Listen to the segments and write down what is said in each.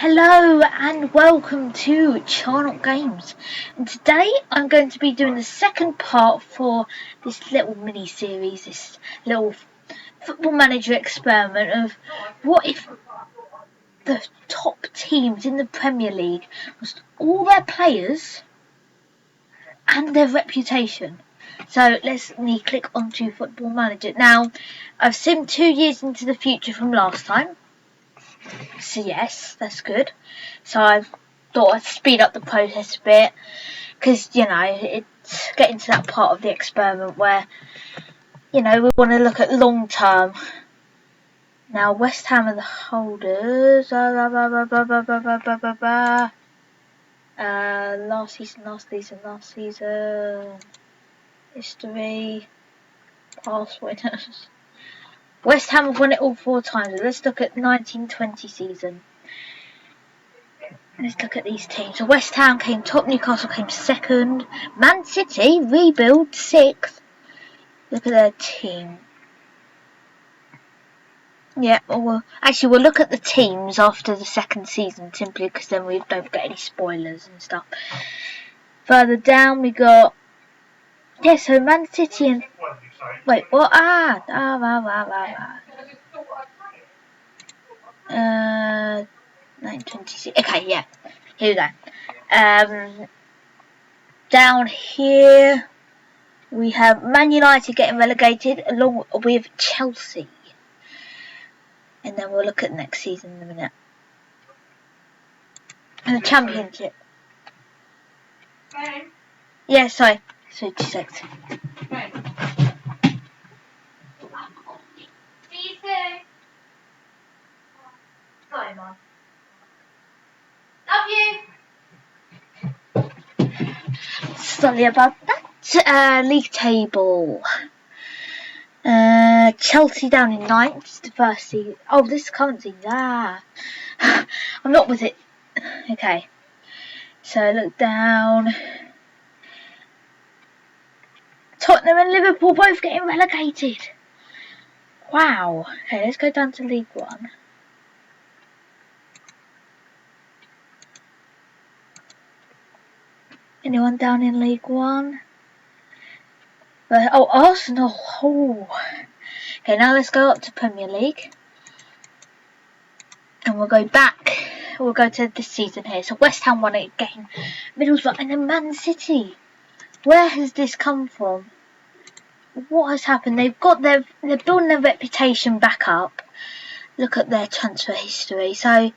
Hello and welcome to Charnock Games, and today I'm going to be doing the second part for this little mini series, this little football manager experiment of what if the top teams in the Premier League lost all their players and their reputation. So let's click onto Football Manager. Now I've simmed 2 years into the future from last time. So yes, that's good. So I thought I'd speed up the process a bit because, it's getting to that part of the experiment where, we want to look at long term. Now, West Ham are the holders. Last season. History. Past winners. West Ham have won it all 4 times. Let's look at 1920 season. Let's look at these teams. So West Ham came top, Newcastle came second, Man City rebuild 6th. Look at their team. Yeah, we'll look at the teams after the second season simply because then we don't get any spoilers and stuff. Further down we got so Man City and wait, what? 926. Okay, yeah. Here we go. Down here we have Man United getting relegated along with Chelsea. And then we'll look at next season in a minute. And the Championship. Yeah, sorry. 2 seconds. Sorry, Mum. Love you. Sorry about that. League table. Chelsea down in 9th, the first season. Oh, this current season. I'm not with it. Okay. So look down. Tottenham and Liverpool both getting relegated. Wow. Okay, let's go down to League One. Anyone down in League One? Arsenal. Oh. Okay, now let's go up to Premier League. And we'll go back. We'll go to this season here. So West Ham won it again. Middlesbrough and then Man City. Where has this come from? What has happened? They're building their reputation back up. Look at their transfer history. So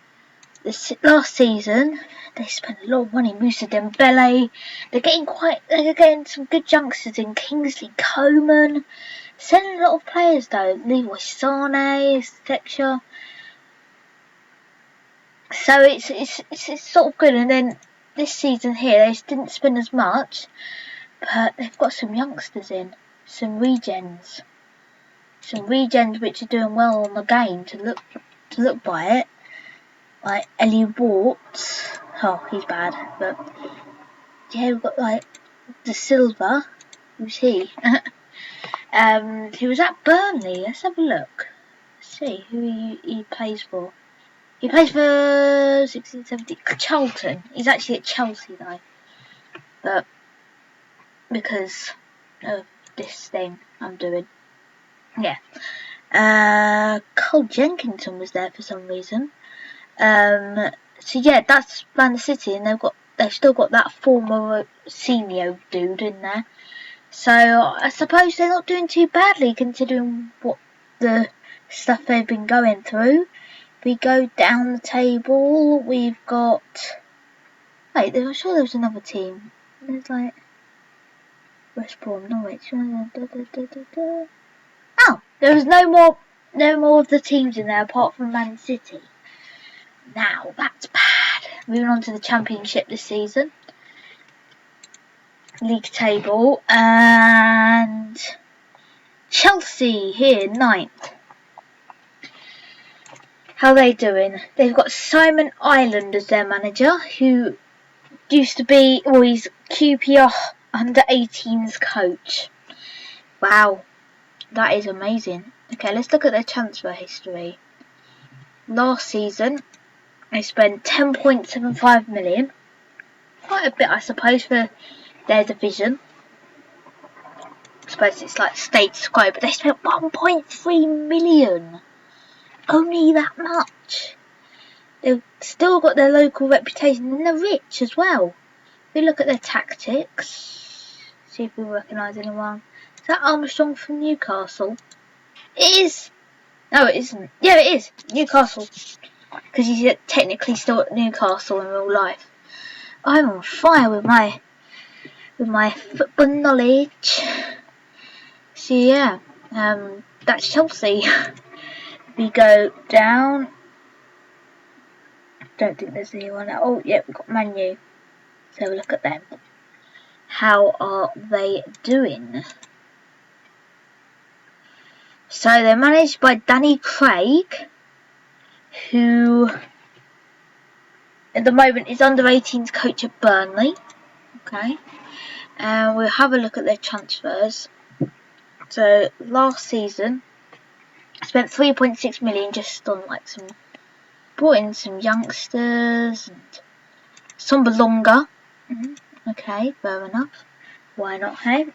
this last season they spent a lot of money. Moussa Dembele. They're getting some good youngsters in. Kingsley Coman. Selling a lot of players though. Leroy Sané, etc. So it's sort of good. And then this season here they didn't spend as much, but they've got some youngsters in, some regens which are doing well on the game to look by it. Like Ellie Wart. Oh, he's bad, but yeah, we've got like De Silva. Who's he? He was at Burnley. Let's have a look. Let's see who he plays for. He plays for 1670 Charlton. He's actually at Chelsea though, but because of this thing I'm doing, yeah. Cole Jenkinson was there for some reason. So yeah, that's Man City, and they've still got that former senior dude in there. So I suppose they're not doing too badly considering what the stuff they've been going through. We go down the table. We've got. Wait, I'm sure there was another team. There's like West Brom, Norwich. Oh, there was no more of the teams in there apart from Man City. Now that's bad. Moving on to the Championship this season. League table, and Chelsea here 9th. How are they doing? They've got Simon Ireland as their manager, who used to be, he's QPR under 18s coach. Wow, that is amazing. Okay, let's look at their transfer history. Last season, They spend 10.75 million. Quite a bit, I suppose, for their division. I suppose it's like status quo, but they spent 1.3 million. Only that much. They've still got their local reputation, and they're rich as well. If we look at their tactics, see if we recognise anyone. Is that Armstrong from Newcastle? It is. No, it isn't. Yeah, it is. Newcastle. Because he's technically still at Newcastle in real life. I'm on fire with my football knowledge. So yeah, that's Chelsea. We go down. Don't think there's anyone. Oh yeah, we've got Man U. So have a look at them. How are they doing? So they're managed by Danny Craig, who at the moment is under 18s coach at Burnley. Okay. And we'll have a look at their transfers. So last season, spent 3.6 million just on like brought in some youngsters and some Belonga. Okay, fair enough. Why not, hey?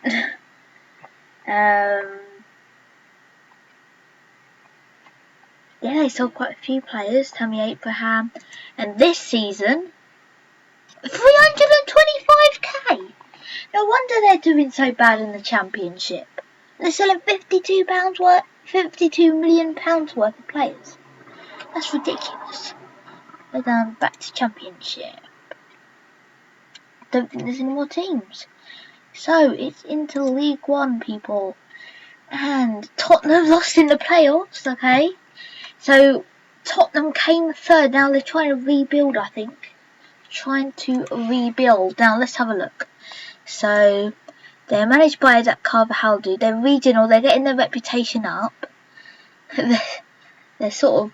Yeah, they sold quite a few players. Tammy Abraham, and this season, 325k. No wonder they're doing so bad in the Championship. They're selling £52 million worth of players. That's ridiculous. But back to Championship. Don't think there's any more teams. So it's into League One, people. And Tottenham lost in the playoffs, okay? So Tottenham came third. Now they're trying to rebuild, I think. Now let's have a look. So they're managed by that Carvajal dude. They're regional. They're getting their reputation up. They're sort of,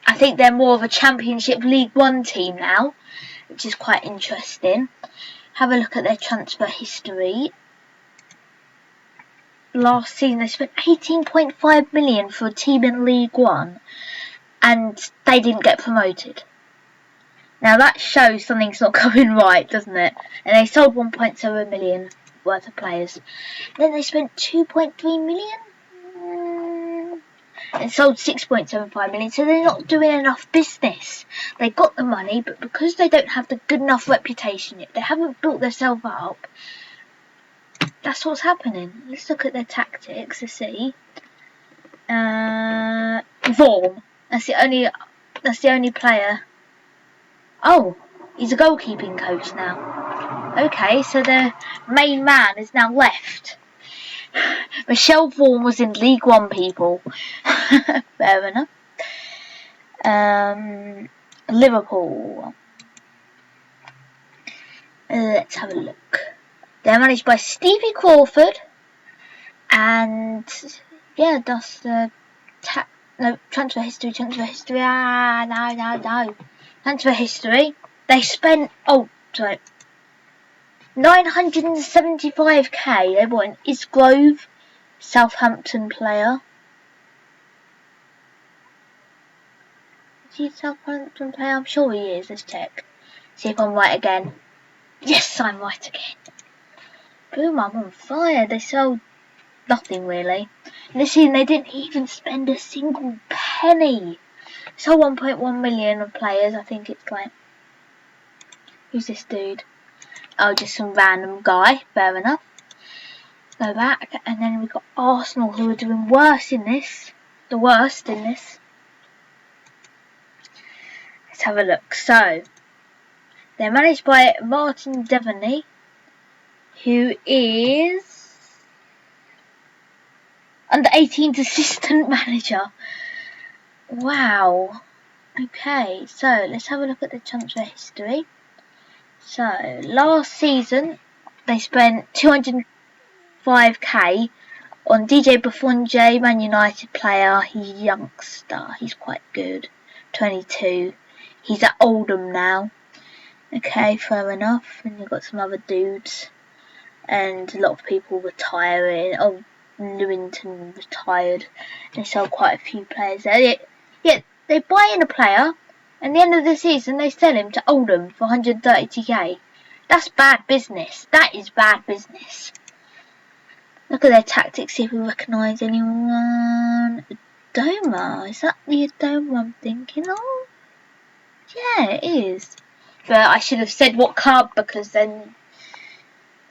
I think they're more of a Championship League One team now, which is quite interesting. Have a look at their transfer history. Last season they spent 18.5 million for a team in League One, and they didn't get promoted. Now that shows something's not going right, doesn't it? And they sold 1.7 million worth of players. Then they spent 2.3 million and sold 6.75 million. So they're not doing enough business. They got the money, but because they don't have the good enough reputation yet, they haven't built themselves up. That's what's happening. Let's look at their tactics to see. Vorm. That's the only player. Oh, he's a goalkeeping coach now. Okay, so their main man is now left. Michelle Vaughan was in League One, people. Fair enough. Liverpool. Let's have a look. They're managed by Stevie Crawford. And yeah, that's the transfer history. Transfer history. They spent 975k. They bought an Isgrove, Southampton player. Is he a Southampton player? I'm sure he is. Let's check. See if I'm right again. Yes, I'm right again. Boom, I'm on fire. They sold nothing really. And this season they didn't even spend a single penny. So 1.1 million of players. I think it's like, who's this dude? Oh, just some random guy. Fair enough. Go back, and then we've got Arsenal, who are doing worse in this. The worst in this. Let's have a look. So they're managed by Martin Devaney, who is under 18's assistant manager. Wow. Okay, so let's have a look at the transfer history. So last season they spent 205k on DJ Buffonje, Man United player. He's a youngster. He's quite good. 22. He's at Oldham now. Okay, fair enough. And you've got some other dudes. And a lot of people retiring. Oh, Lewington retired. They sell quite a few players there. Yeah, they buy in a player. And the end of the season, they sell him to Oldham for 130k. That's bad business. That is bad business. Look at their tactics, see if we recognise anyone. Adoma, is that the Adoma I'm thinking of? Yeah, it is. But I should have said what club, because then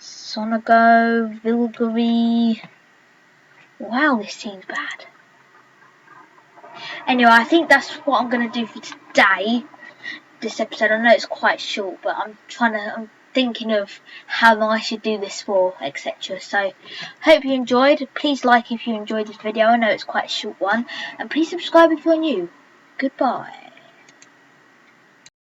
Sonago, Vilgari. Wow, this seems bad. Anyway, I think that's what I'm going to do for today. This episode, I know it's quite short, but I'm thinking of how long I should do this for, etc. So, hope you enjoyed. Please like if you enjoyed this video. I know it's quite a short one. And please subscribe if you're new. Goodbye.